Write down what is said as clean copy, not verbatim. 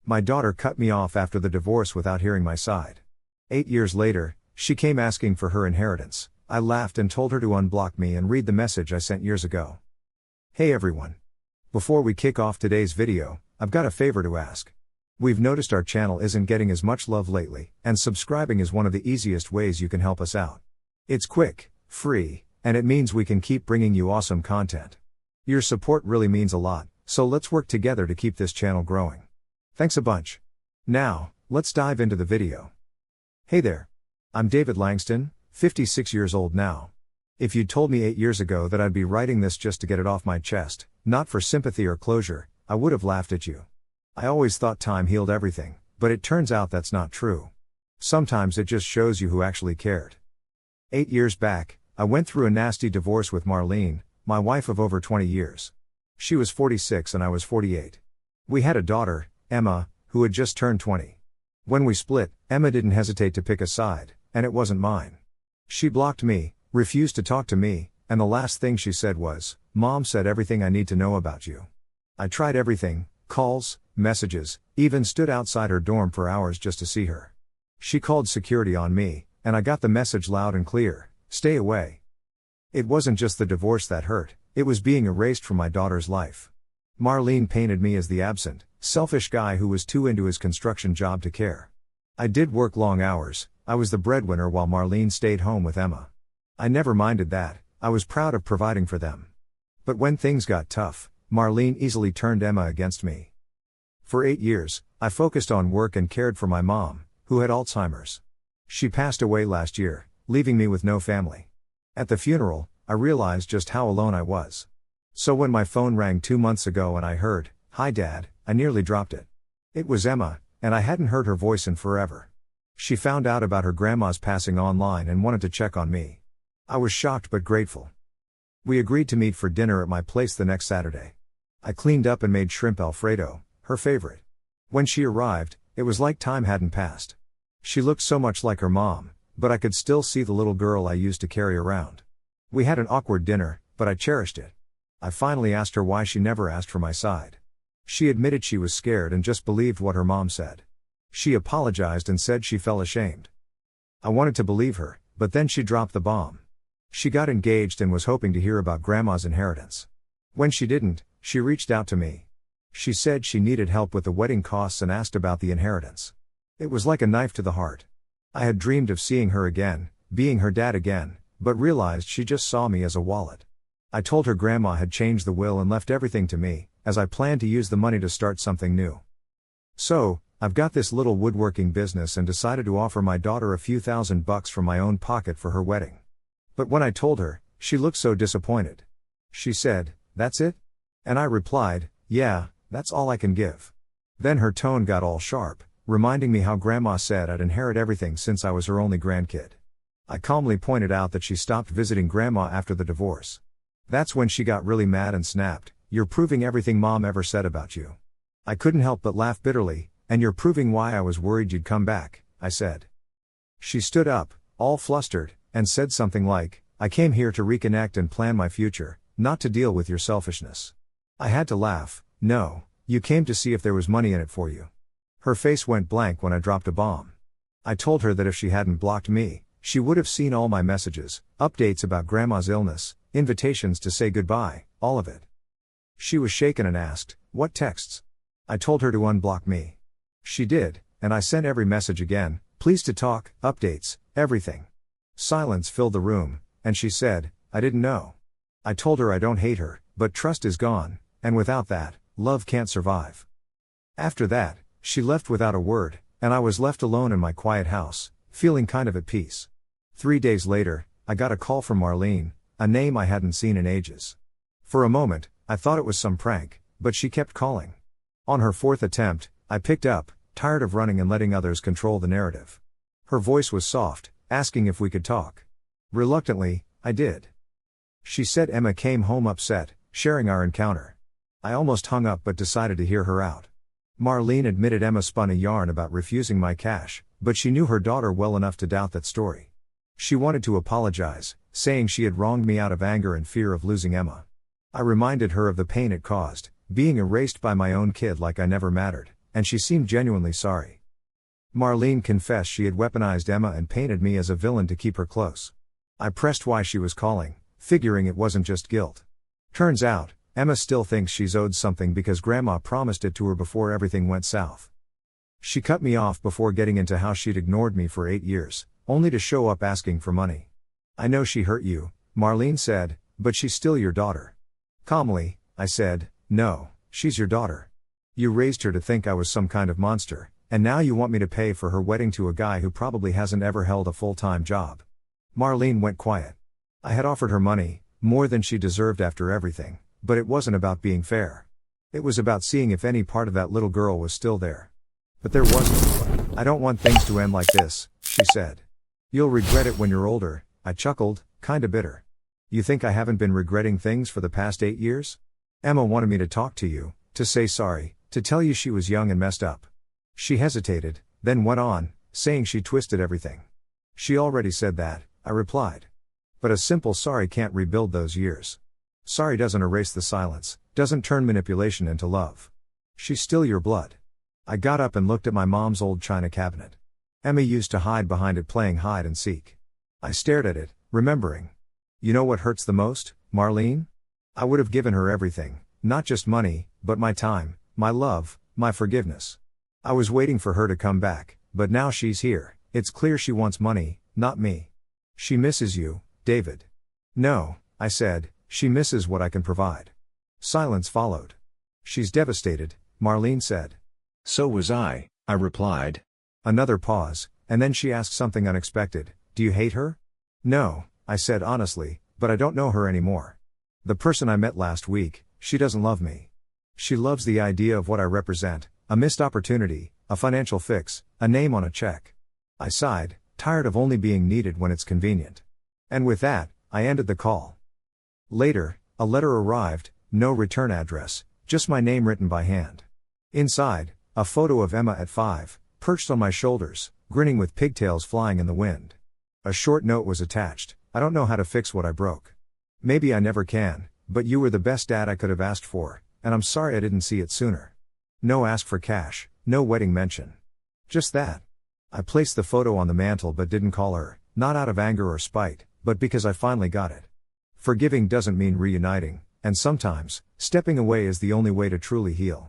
My daughter cut me off after the divorce without hearing my side. 8 years later, she came asking for her inheritance. I laughed and told her to unblock me and read the message I sent years ago. Hey everyone. Before we kick off today's video, I've got a favor to ask. We've noticed our channel isn't getting as much love lately, and subscribing is one of the easiest ways you can help us out. It's quick, free, and it means we can keep bringing you awesome content. Your support really means a lot, so let's work together to keep this channel growing. Thanks a bunch. Now, let's dive into the video. Hey there. I'm David Langston, 56 years old now. If you'd told me 8 years ago that I'd be writing this just to get it off my chest, not for sympathy or closure, I would have laughed at you. I always thought time healed everything, but it turns out that's not true. Sometimes it just shows you who actually cared. 8 years back, I went through a nasty divorce with Marlene, my wife of over 20 years. She was 46 and I was 48. We had a daughter, Emma, who had just turned 20. When we split, Emma didn't hesitate to pick a side, and it wasn't mine. She blocked me, refused to talk to me, and the last thing she said was, "Mom said everything I need to know about you." I tried everything, calls, messages, even stood outside her dorm for hours just to see her. She called security on me, and I got the message loud and clear: stay away. It wasn't just the divorce that hurt, it was being erased from my daughter's life. Marlene painted me as the absent, selfish guy who was too into his construction job to care. I did work long hours, I was the breadwinner while Marlene stayed home with Emma. I never minded that, I was proud of providing for them. But when things got tough, Marlene easily turned Emma against me. For 8 years, I focused on work and cared for my mom, who had Alzheimer's. She passed away last year, leaving me with no family. At the funeral, I realized just how alone I was. So when my phone rang 2 months ago and I heard, "Hi Dad," I nearly dropped it. It was Emma, and I hadn't heard her voice in forever. She found out about her grandma's passing online and wanted to check on me. I was shocked but grateful. We agreed to meet for dinner at my place the next Saturday. I cleaned up and made shrimp Alfredo, her favorite. When she arrived, it was like time hadn't passed. She looked so much like her mom, but I could still see the little girl I used to carry around. We had an awkward dinner, but I cherished it. I finally asked her why she never asked for my side. She admitted she was scared and just believed what her mom said. She apologized and said she felt ashamed. I wanted to believe her, but then she dropped the bomb. She got engaged and was hoping to hear about Grandma's inheritance. When she didn't, she reached out to me. She said she needed help with the wedding costs and asked about the inheritance. It was like a knife to the heart. I had dreamed of seeing her again, being her dad again, but realized she just saw me as a wallet. I told her Grandma had changed the will and left everything to me, as I planned to use the money to start something new. So, I've got this little woodworking business and decided to offer my daughter a few $1,000s from my own pocket for her wedding. But when I told her, she looked so disappointed. She said, "That's it?" And I replied, "Yeah, that's all I can give." Then her tone got all sharp, reminding me how Grandma said I'd inherit everything since I was her only grandkid. I calmly pointed out that she stopped visiting Grandma after the divorce. That's when she got really mad and snapped, "You're proving everything Mom ever said about you." I couldn't help but laugh bitterly, "And you're proving why I was worried you'd come back," I said. She stood up, all flustered, and said something like, "I came here to reconnect and plan my future, not to deal with your selfishness." I had to laugh. "No, you came to see if there was money in it for you." Her face went blank when I dropped a bomb. I told her that if she hadn't blocked me, she would have seen all my messages, updates about Grandma's illness, invitations to say goodbye, all of it. She was shaken and asked, "What texts?" I told her to unblock me. She did, and I sent every message again, pleased to talk, updates, everything. Silence filled the room, and she said, "I didn't know." I told her I don't hate her, but trust is gone, and without that, love can't survive. After that, she left without a word, and I was left alone in my quiet house, feeling kind of at peace. 3 days later, I got a call from Marlene, a name I hadn't seen in ages. For a moment, I thought it was some prank, but she kept calling. On her 4th attempt, I picked up, tired of running and letting others control the narrative. Her voice was soft, asking if we could talk. Reluctantly, I did. She said Emma came home upset, sharing our encounter. I almost hung up but decided to hear her out. Marlene admitted Emma spun a yarn about refusing my cash, but she knew her daughter well enough to doubt that story. She wanted to apologize, saying she had wronged me out of anger and fear of losing Emma. I reminded her of the pain it caused, being erased by my own kid like I never mattered, and she seemed genuinely sorry. Marlene confessed she had weaponized Emma and painted me as a villain to keep her close. I pressed why she was calling, figuring it wasn't just guilt. Turns out, Emma still thinks she's owed something because Grandma promised it to her before everything went south. She cut me off before getting into how she'd ignored me for 8 years, only to show up asking for money. I know she hurt you, Marlene said, but she's still your daughter. Calmly, I said, no, she's your daughter. You raised her to think I was some kind of monster, and now you want me to pay for her wedding to a guy who probably hasn't ever held a full-time job. Marlene went quiet. I had offered her money, more than she deserved after everything, but it wasn't about being fair. It was about seeing if any part of that little girl was still there. But there wasn't. I don't want things to end like this, she said. You'll regret it when you're older, I chuckled, kinda bitter. You think I haven't been regretting things for the past 8 years? Emma wanted me to talk to you, to say sorry, to tell you she was young and messed up. She hesitated, then went on, saying she twisted everything. She already said that, I replied. But a simple sorry can't rebuild those years. Sorry doesn't erase the silence, doesn't turn manipulation into love. She's still your blood. I got up and looked at my mom's old china cabinet. Emma used to hide behind it playing hide and seek. I stared at it, remembering. You know what hurts the most, Marlene? I would have given her everything, not just money, but my time, my love, my forgiveness. I was waiting for her to come back, but now she's here. It's clear she wants money, not me. She misses you, David. No, I said, she misses what I can provide. Silence followed. She's devastated, Marlene said. So was I replied. Another pause, and then she asked something unexpected. Do you hate her? No, I said honestly, but I don't know her anymore. The person I met last week, she doesn't love me. She loves the idea of what I represent, a missed opportunity, a financial fix, a name on a check. I sighed, tired of only being needed when it's convenient. And with that, I ended the call. Later, a letter arrived, no return address, just my name written by hand. Inside, a photo of Emma at 5, perched on my shoulders, grinning with pigtails flying in the wind. A short note was attached. I don't know how to fix what I broke. Maybe I never can, but you were the best dad I could have asked for, and I'm sorry I didn't see it sooner. No ask for cash, no wedding mention. Just that. I placed the photo on the mantle but didn't call her, not out of anger or spite, but because I finally got it. Forgiving doesn't mean reuniting, and sometimes, stepping away is the only way to truly heal.